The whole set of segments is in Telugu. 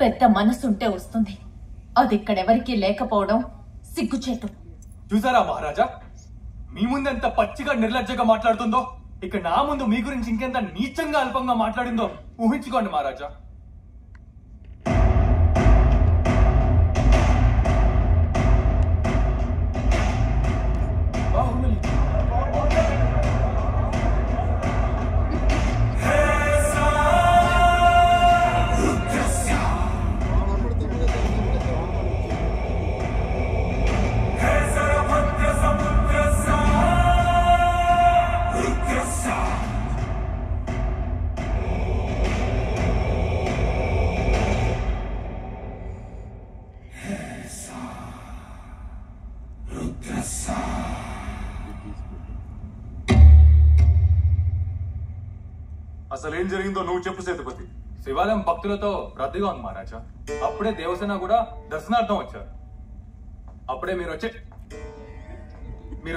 పెద్ద మనసుంటే వస్తుంది. అది ఇక్కడెవరికీ లేకపోవడం సిగ్గుచేటు. చూసారా మహారాజా, మీ ముందు ఎంత పచ్చిగా నిర్లజ్జగా మాట్లాడుతుందో, ఇక నా ముందు మీ గురించి ఇంకెంత నీచంగా అల్పంగా మాట్లాడిందో ఊహించుకోండి మహారాజా. అసలేం జరిగిందో నువ్వు చెప్పు సేతుపతి. శివాలయం భక్తులతో రద్దీగా ఉంది మహారాజా. అప్పుడే దేవసేన కూడా దర్శనార్థం వచ్చారు. అప్పుడే మీరు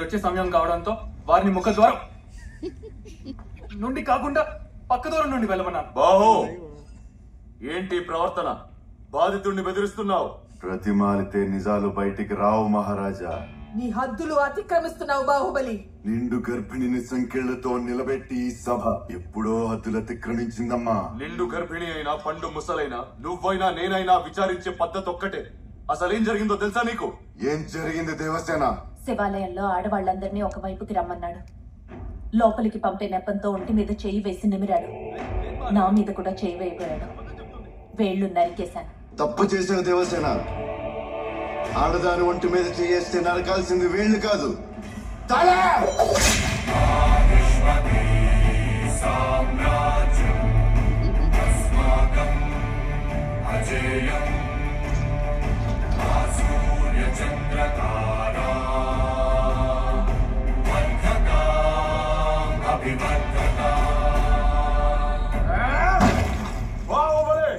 వచ్చే సమయం కావడంతో వారిని ముఖద్వారం నుండి కాకుండా పక్క దూరం నుండి వెళ్ళమన్నాను. బాహో, ఏంటి ప్రవర్తన? బాధితుడిని బెదిరిస్తున్నావు. ప్రతిమాలితే నిజాలు బయటికి రావు మహారాజా. నీ హద్దులు అతిక్రమిస్తున్నావు బాహుబలి. నిండు గర్భిణిని సంఖ్యలతో నిలబెట్టి ఈ సభ ఎప్పుడో హద్దులు అతిక్రమించిందమ్మా. నిండు గర్భిణి అయినా పండు ముసలైనా నువ్వైనా నేనైనా విచారించే పద్ధతి ఒక్కటే. అసలేం జరిగిందో తెలుసా నీకు? ఏం జరిగింది దేవసేన? శివాలయంలో ఆడవాళ్లందరినీ ఒకవైపుకి రమ్మన్నాడు. లోపలికి పంపే నెపంతో ఒంటి మీద చేయి వేసి నిమిరాడు. నా మీద కూడా చేయి వేయబోయాడు. వేళ్లు నరికేశాను. తప్పు చేసిన దేవసేన. ఆడదాని ఒంటి మీద చేయేస్తే నరకాల్సింది వేళ్లు కాదు, తల. బాహుబలి,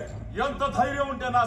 ఎంత ధైర్యం ఉంటే నా